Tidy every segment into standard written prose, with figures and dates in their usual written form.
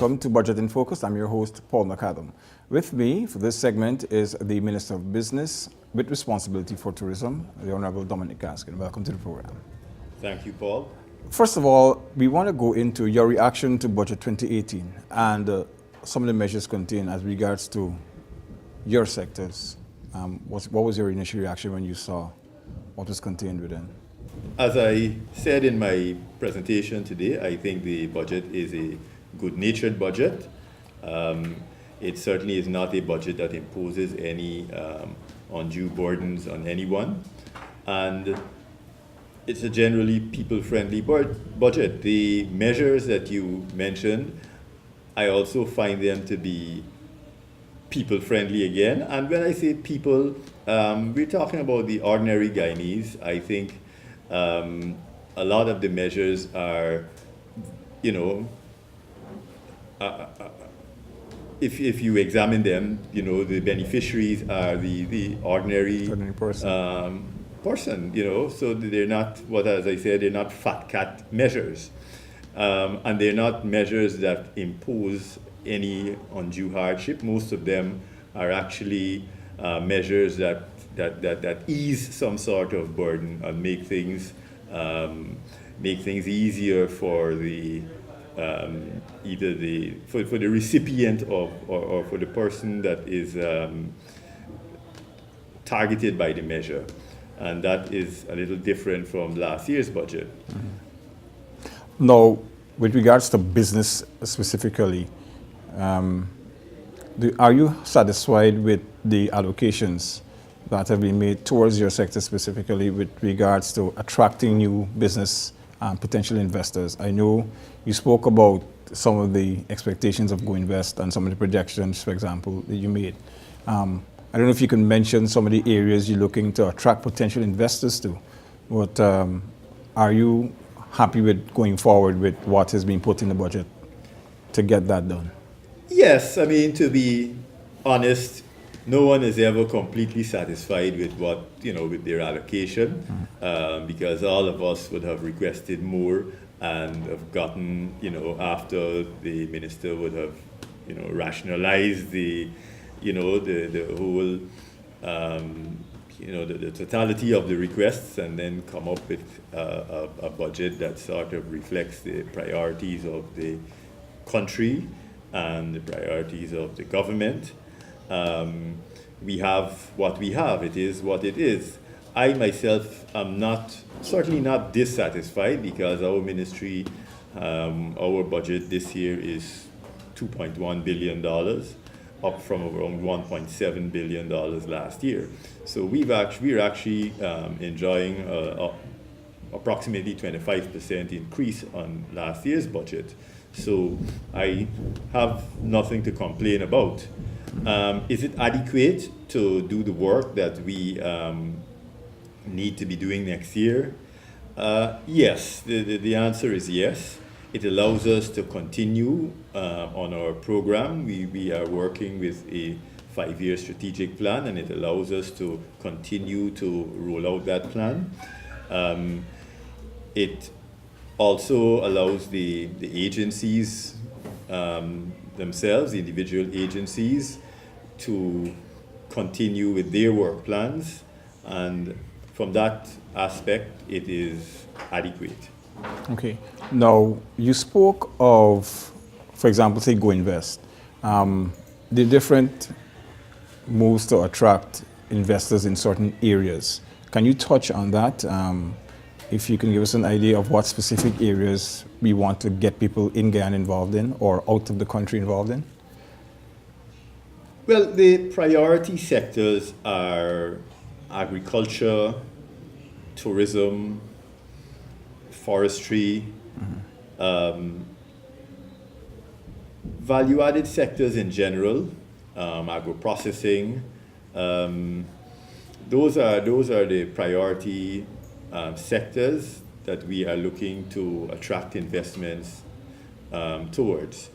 Welcome to Budget in Focus. I'm your host, Paul McAdam. With me for this segment is the Minister of Business with responsibility for tourism, the Honorable Dominic Gaskin. Welcome to the program. Thank you, Paul. First of all, we want to go into your reaction to Budget 2018 and some of the measures contained as regards to your sectors. What was your initial reaction when you saw what was contained within? As I said in my presentation today, I think the budget is a good-natured budget. It certainly is not a budget that imposes any undue burdens on anyone. And it's a generally people-friendly budget. The measures that you mentioned, I also find them to be people-friendly again. And when I say people, we're talking about the ordinary Guyanese. I think a lot of the measures are, if you examine them, the beneficiaries are the ordinary person, so they're not, as I said, they're not fat cat measures. And they're not measures that impose any undue hardship. Most of them are actually measures that ease some sort of burden and make things easier for the for the recipient of or for the person that is targeted by the measure, and that is a little different from last year's budget. Mm-hmm. Now, with regards to business specifically, are you satisfied with the allocations that have been made towards your sector specifically with regards to attracting new business and potential investors? I know you spoke about some of the expectations of Go Invest and some of the projections, for example, that you made. I don't know if you can mention some of the areas you're looking to attract potential investors to, but are you happy with going forward with what has been put in the budget to get that done? Yes, I mean, to be honest, no one is ever completely satisfied with with their allocation, because all of us would have requested more and have gotten, after the minister would have, rationalized the whole, the totality of the requests and then come up with a budget that sort of reflects the priorities of the country and the priorities of the government. We have what we have. It is what it is. I myself am certainly not dissatisfied, because our ministry, our budget this year is $2.1 billion, up from around $1.7 billion last year. So we're actually enjoying approximately 25% increase on last year's budget. So I have nothing to complain about. Is it adequate to do the work that we need to be doing next year? Yes, the answer is yes. It allows us to continue on our program. We are working with a 5-year strategic plan, and it allows us to continue to roll out that plan. It also allows the agencies themselves, the individual agencies, to continue with their work plans, and from that aspect, it is adequate. Okay. Now, you spoke of, for example, say Go Invest, the different moves to attract investors in certain areas. Can you touch on that? If you can give us an idea of what specific areas we want to get people in Guyana involved in or out of the country involved in? Well, the priority sectors are agriculture, tourism, forestry, value-added sectors in general, agro-processing. Those are the priority sectors that we are looking to attract investments towards.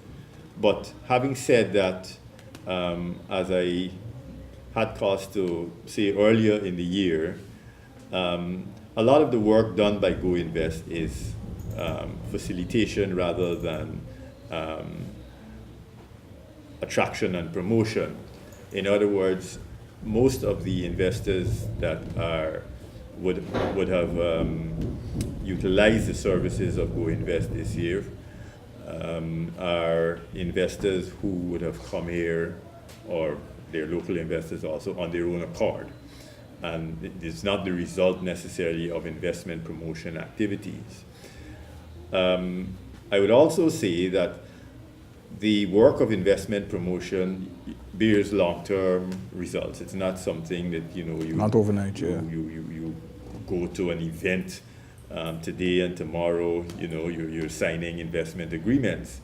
But having said that, as I had cause to say earlier in the year, a lot of the work done by Go Invest is facilitation rather than attraction and promotion. In other words, most of the investors that would have utilized the services of Go Invest this year are investors who would have come here, or their local investors also, on their own accord. And it's not the result necessarily of investment promotion activities. I would also say that the work of investment promotion bears long-term results. It's not something that you not overnight. You go to an event today and tomorrow. You're signing investment agreements.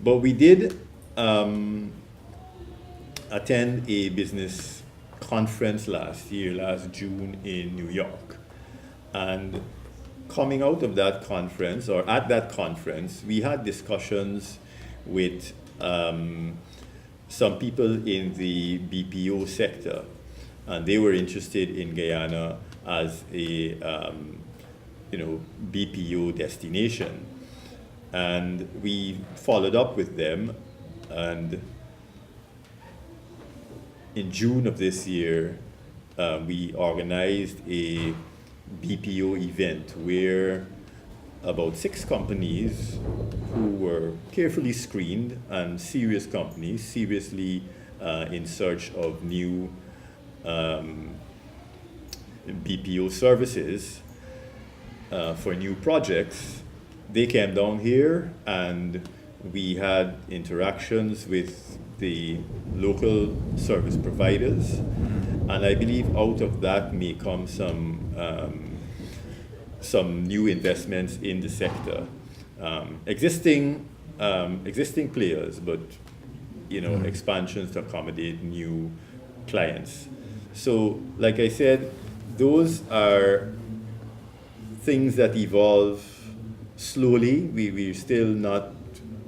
But we did attend a business conference last June in New York, and coming out of that conference, or at that conference, we had discussions with some people in the BPO sector, and they were interested in Guyana as a BPO destination. And we followed up with them, and in June of this year, we organized a BPO event where about 6 companies who were carefully screened, and serious companies, seriously in search of new BPO services for new projects, they came down here, and we had interactions with the local service providers, and I believe out of that may come some new investments in the sector. Existing players, but expansions to accommodate new clients. So, like I said, those are things that evolve slowly. We're still not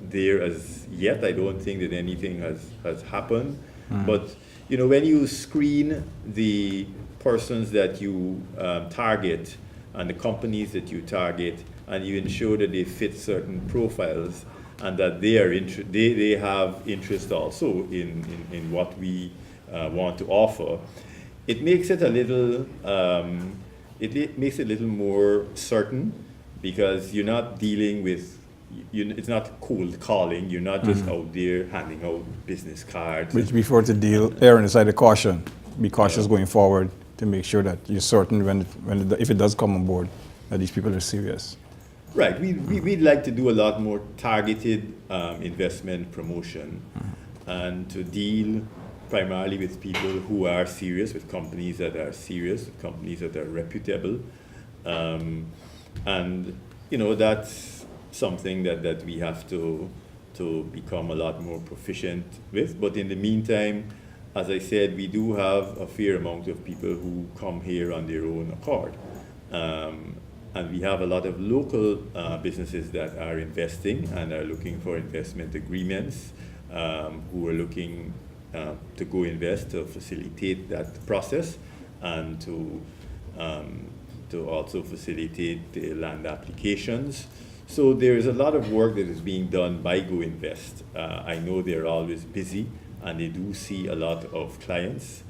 there as yet. I don't think that anything has happened. But when you screen the persons that you target and the companies that you target, and you ensure that they fit certain profiles, and that they have interest also in what we want to offer, it makes it a little more certain, because you're not dealing with it's not cold calling. You're not just out there handing out business cards. Which before to deal, err on the side of caution. Be cautious going forward to make sure that you're certain if it does come on board that these people are serious. Right. We'd like to do a lot more targeted investment promotion, and to deal primarily with people who are serious, with companies that are serious, with companies that are reputable, and that's something that we have to become a lot more proficient with. But in the meantime, as I said, we do have a fair amount of people who come here on their own accord. And we have a lot of local businesses that are investing and are looking for investment agreements, who are looking to go invest, to facilitate that process, and to also facilitate the land applications. So there is a lot of work that is being done by Go Invest. I know they're always busy, and they do see a lot of clients.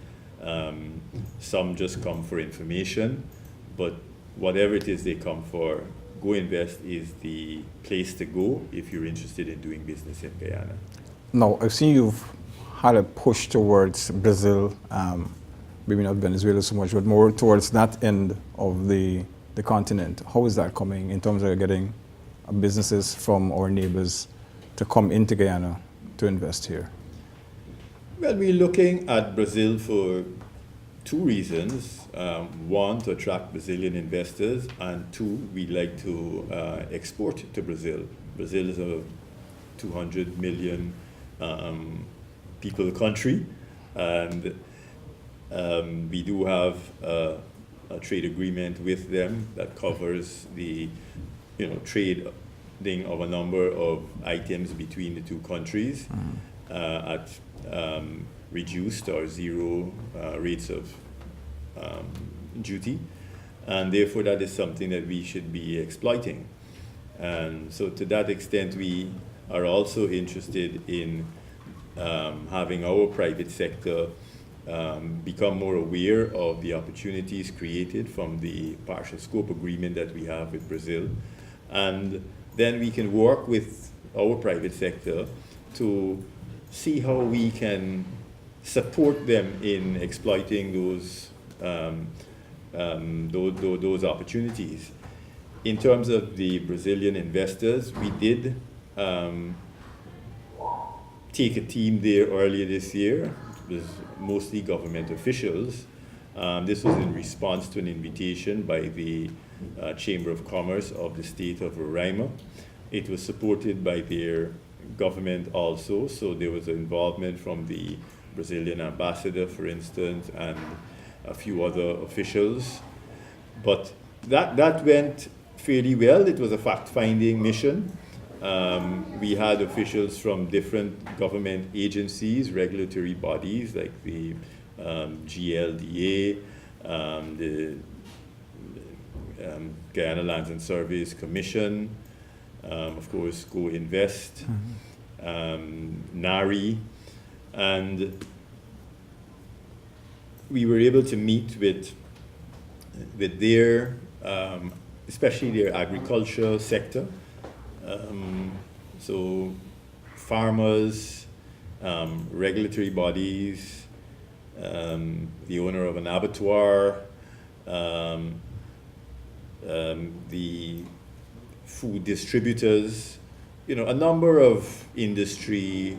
Some just come for information, but whatever it is they come for, Go Invest is the place to go if you're interested in doing business in Guyana. Now, I've seen you've had a push towards Brazil, maybe not Venezuela so much, but more towards that end of the continent. How is that coming in terms of getting businesses from our neighbors to come into Guyana to invest here? Well, we're looking at Brazil for 2 reasons. One, to attract Brazilian investors, and 2, we'd like to export to Brazil. Brazil is a 200 million people country, and we do have a trade agreement with them that covers the trading of a number of items between the 2 countries at reduced or zero rates of duty, and therefore that is something that we should be exploiting. And so to that extent, we are also interested in having our private sector become more aware of the opportunities created from the partial scope agreement that we have with Brazil. And then we can work with our private sector to see how we can support them in exploiting those opportunities. In terms of the Brazilian investors, we did take a team there earlier this year. It was mostly government officials. This was in response to an invitation by the Chamber of Commerce of the state of Roraima. It was supported by their government also, so there was involvement from the Brazilian ambassador, for instance, and a few other officials. But that went fairly well. It was a fact-finding mission. We had officials from different government agencies, regulatory bodies like the GLDA, the Guyana Lands and Surveys Commission, of course, Go Invest, NARI, and we were able to meet with their, especially their agriculture sector. So farmers, regulatory bodies, the owner of an abattoir, the food distributors, a number of industry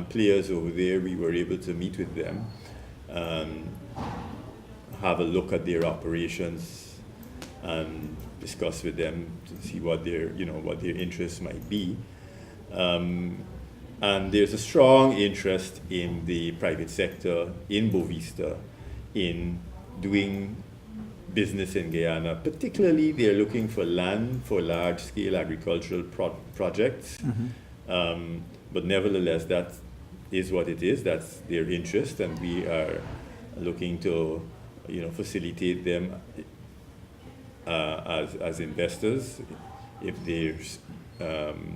players over there. We were able to meet with them, have a look at their operations, and discuss with them to see what their interests might be. And there's a strong interest in the private sector in Bovista in doing business in Guyana. Particularly, they're looking for land for large-scale agricultural projects. But nevertheless, that is what it is. That's their interest, and we are looking to, facilitate them as investors if there's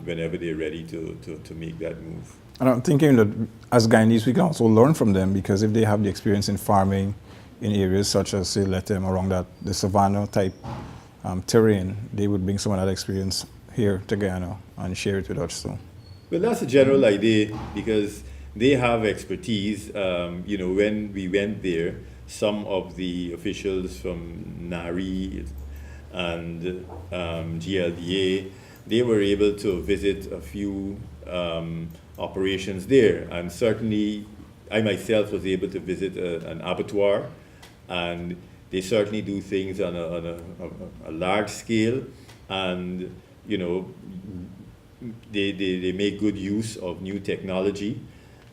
whenever they're ready to make that move. And I'm thinking that as Guyanese, we can also learn from them, because if they have the experience in farming in areas such as, say, Lethem, around the savanna type terrain, they would bring some of that experience here to Guyana and share it with us. So, well, that's a general idea, because they have expertise. When we went there, some of the officials from NARI and GLDA, they were able to visit a few operations there, and certainly I myself was able to visit an abattoir, and they certainly do things on a large scale, and they make good use of new technology,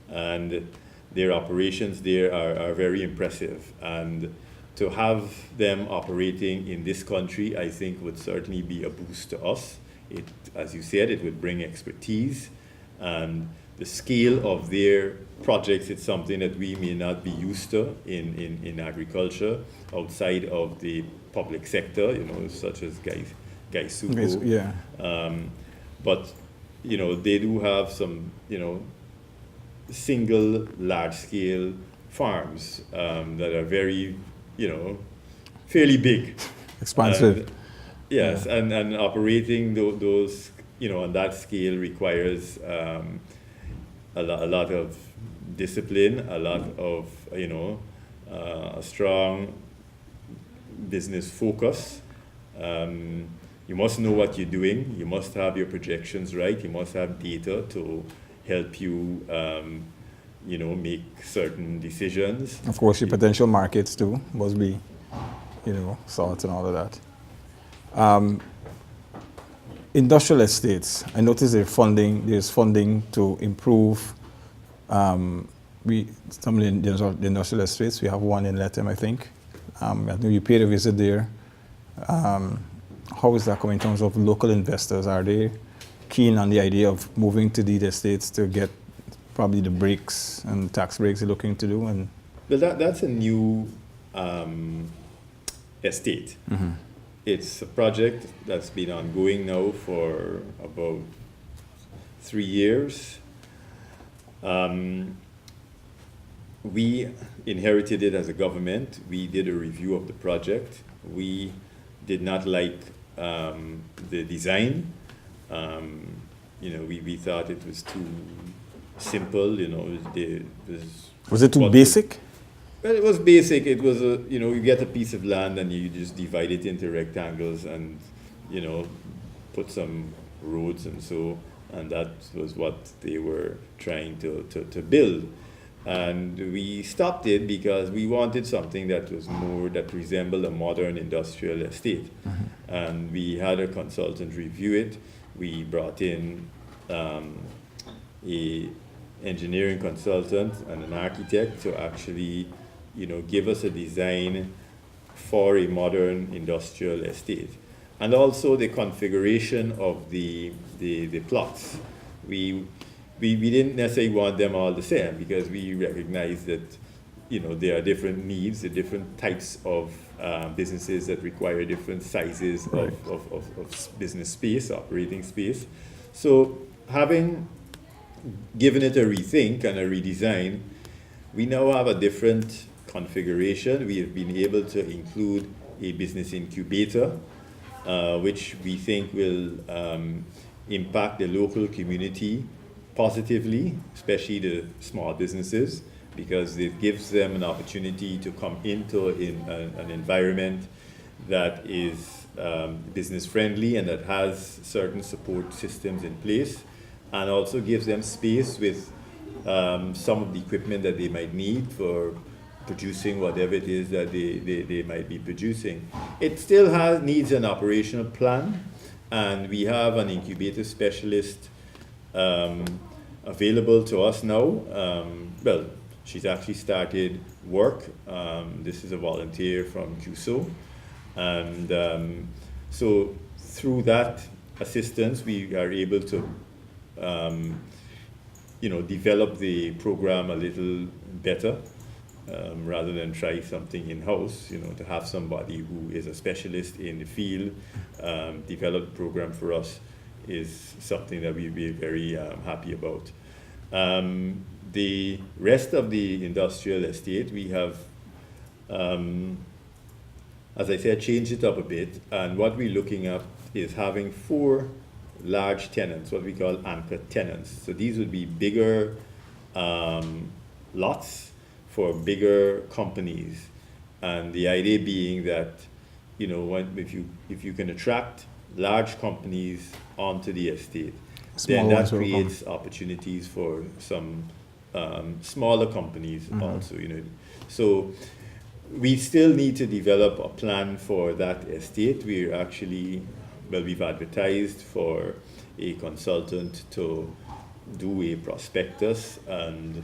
and their operations there are very impressive. And to have them operating in this country, I think, would certainly be a boost to us. It, as you said, it would bring expertise, and the scale of their projects, it's something that we may not be used to in agriculture outside of the public sector, such as Gaisupo. Yeah. But, they do have some, single large-scale farms that are very, fairly big. Expansive. Yes, yeah. and operating those, on that scale requires a lot of discipline, a lot of, a strong business focus. You must know what you're doing. You must have your projections right. You must have data to help you, make certain decisions. Of course, your potential markets too must be, sought and all of that. Industrial estates. I noticed there's funding to improve some of the industrial estates. We have one in Lethem, I think. I know you paid a visit there. How is that going in terms of local investors? Are they keen on the idea of moving to these estates to get probably the breaks and tax breaks they're looking to do? And well, that's a new estate. Mm-hmm. It's a project that's been ongoing now for about 3 years. We inherited it as a government. We did a review of the project. We did not like the design. We thought it was too simple. Was it too basic? Well, it was basic. It was you get a piece of land and you just divide it into rectangles and, put some roads and that was what they were trying to build. And we stopped it because we wanted something that resembled a modern industrial estate. Mm-hmm. And we had a consultant review it. We brought in a engineering consultant and an architect to actually, give us a design for a modern industrial estate. And also the configuration of the plots. We didn't necessarily want them all the same because we recognize that, there are different needs, the different types of businesses that require different sizes of business space, operating space. So having given it a rethink and a redesign, we now have a different configuration. We have been able to include a business incubator, which we think will impact the local community positively, especially the small businesses, because it gives them an opportunity to come into an environment that is business friendly and that has certain support systems in place, and also gives them space with some of the equipment that they might need for producing whatever it is that they might be producing. It still needs an operational plan, and we have an incubator specialist available to us now. She's actually started work. This is a volunteer from CUSO. And so through that assistance, we are able to develop the program a little better, rather than try something in-house, to have somebody who is a specialist in the field develop the program for us is something that we'd be very happy about. The rest of the industrial estate, we have, as I said, changed it up a bit, and what we're looking at is having 4 large tenants, what we call anchor tenants. So these would be bigger lots for bigger companies, and the idea being that if you can attract large companies onto the estate, then that creates opportunities for some smaller companies also. So we still need to develop a plan for that estate. We've advertised for a consultant to do a prospectus and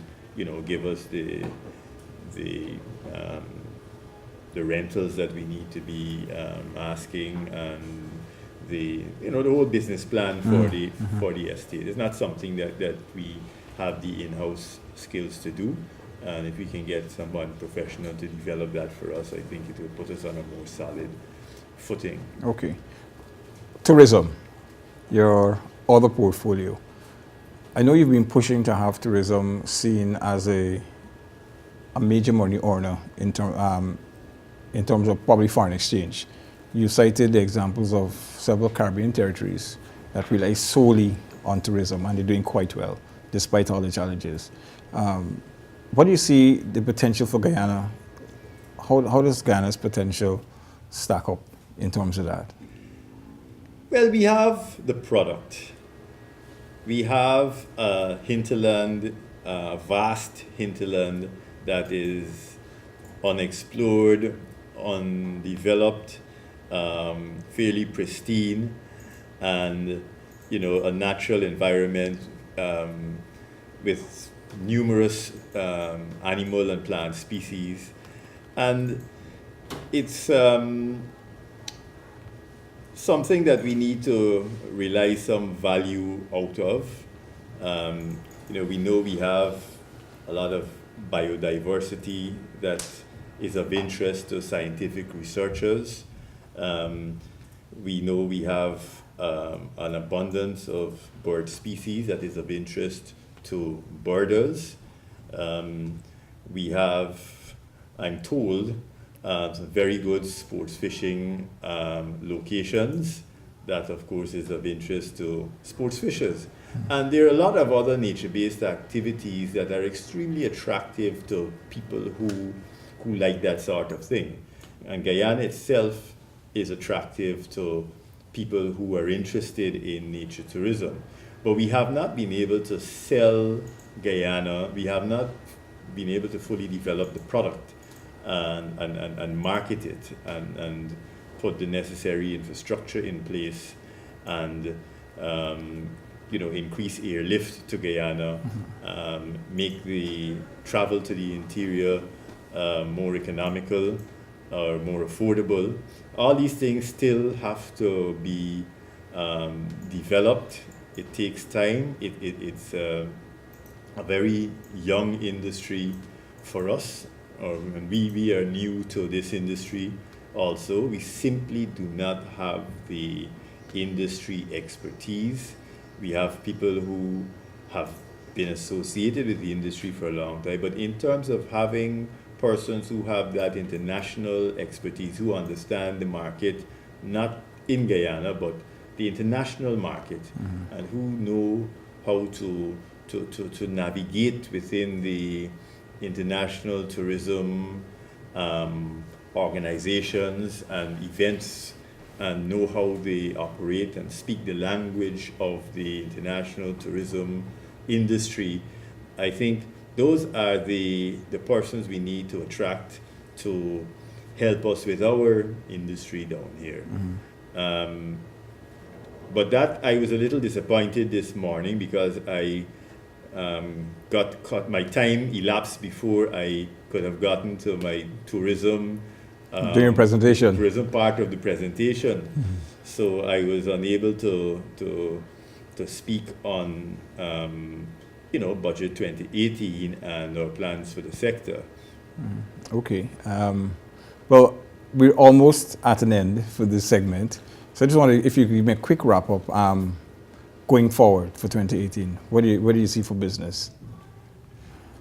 give us the rentals that we need to be asking, and the whole business plan for the estate. It's not something that we have the in-house skills to do, and if we can get someone professional to develop that for us, I think it will put us on a more solid footing. Okay. Tourism, your other portfolio. I know you've been pushing to have tourism seen as a major money earner in terms of probably foreign exchange. You cited the examples of several Caribbean territories that rely solely on tourism, and they're doing quite well despite all the challenges. What do you see the potential for Guyana? How does Guyana's potential stack up in terms of that? Well, we have the product. We have a hinterland, a vast hinterland that is unexplored, undeveloped, fairly pristine, and a natural environment with numerous animal and plant species, and it's something that we need to realize some value out of. We know we have a lot of biodiversity that is of interest to scientific researchers. We know we have an abundance of bird species that is of interest to borders. We have, I'm told, some very good sports fishing locations that, of course, is of interest to sports fishers. And there are a lot of other nature-based activities that are extremely attractive to people who like that sort of thing. And Guyana itself is attractive to people who are interested in nature tourism. But we have not been able to sell Guyana, we have not been able to fully develop the product and market it and put the necessary infrastructure in place and increase airlift to Guyana, make the travel to the interior more economical or more affordable. All these things still have to be developed. It takes time. It's a very young industry for us. And we are new to this industry also. We simply do not have the industry expertise. We have people who have been associated with the industry for a long time, but in terms of having persons who have that international expertise, who understand the market, not in Guyana, but the international market, and who know how to navigate within the international tourism organizations and events and know how they operate and speak the language of the international tourism industry. I think those are the persons we need to attract to help us with our industry down here. But that I was a little disappointed this morning because I got caught, my time elapsed before I could have gotten to my tourism during presentation. Tourism part of the presentation. So I was unable to speak on budget 2018 and our plans for the sector. Okay. Well, we're almost at an end for this segment. So I just wonder if you could give me a quick wrap up going forward for 2018. What do you see for business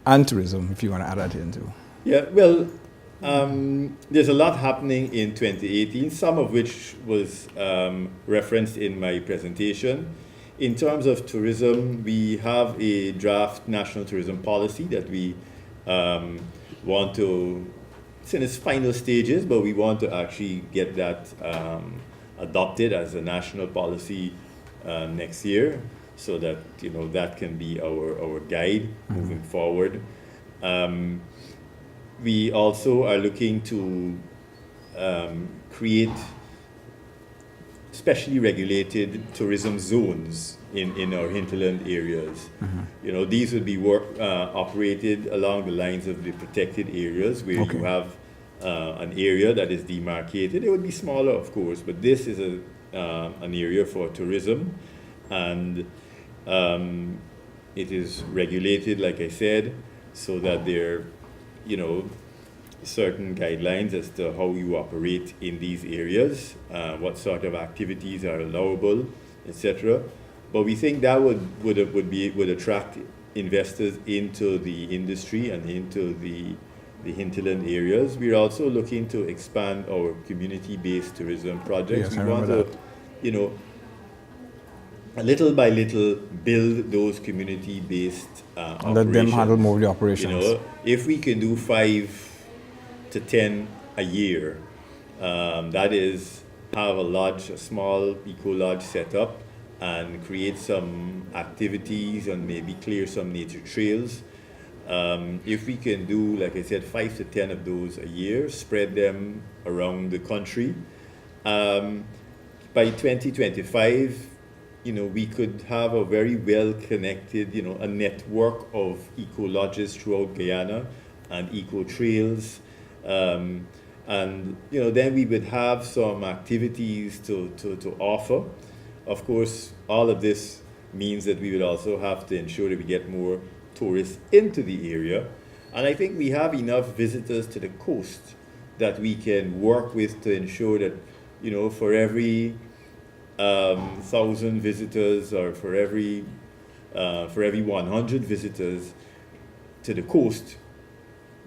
and tourism, if you want to add that in too? Yeah, well, there's a lot happening in 2018, some of which was referenced in my presentation. In terms of tourism, we have a draft national tourism policy that we want to, it's in its final stages, but we want to actually get that adopted as a national policy next year, so that that can be our guide moving forward. We also are looking to create specially regulated tourism zones in our hinterland areas. These would be operated along the lines of the protected areas where you have an area that is demarcated. It would be smaller, of course, but this is an area for tourism, and it is regulated, like I said, so that there certain guidelines as to how you operate in these areas, what sort of activities are allowable, etc. But we think that would attract investors into the industry and into the hinterland areas. We're also looking to expand our community-based tourism projects. Yes, we want to, little by little, build those community-based operations. Let them handle more of the operations. If we can do 5 to 10 a year, that is, have a small eco-lodge set up and create some activities and maybe clear some nature trails. If we can do, like I said, 5 to 10 of those a year, spread them around the country, by 2025, we could have a very well-connected, a network of eco-lodges throughout Guyana and eco-trails. And, then we would have some activities to offer. Of course, all of this means that we would also have to ensure that we get more tourists into the area. And I think we have enough visitors to the coast that we can work with to ensure that, for every 1,000 visitors or for every for every 100 visitors to the coast,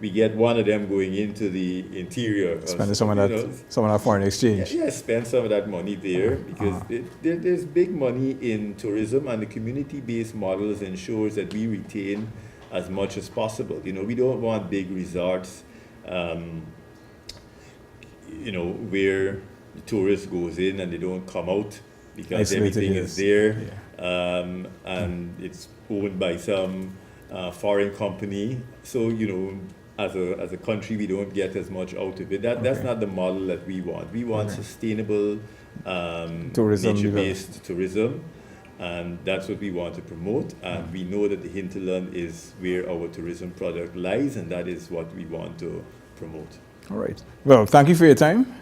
we get one of them going into the interior. Spending some of that foreign exchange. Yeah, spend some of that money there because there's big money in tourism, and the community-based models ensures that we retain as much as possible. You know, we don't want big resorts, you know, where the tourist goes in and they don't come out because everything is there, and it's owned by some foreign company. So, you know, as a country, we don't get as much out of it. That's not the model that we want. We want sustainable, tourism, nature-based tourism, and that's what we want to promote. And we know that the hinterland is where our tourism product lies, and that is what we want to promote. All right. Well, thank you for your time,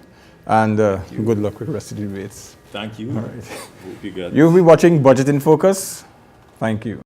and good luck with the rest of the debates. Thank you. All right. Hope you got You'll be watching Budget in Focus. Thank you.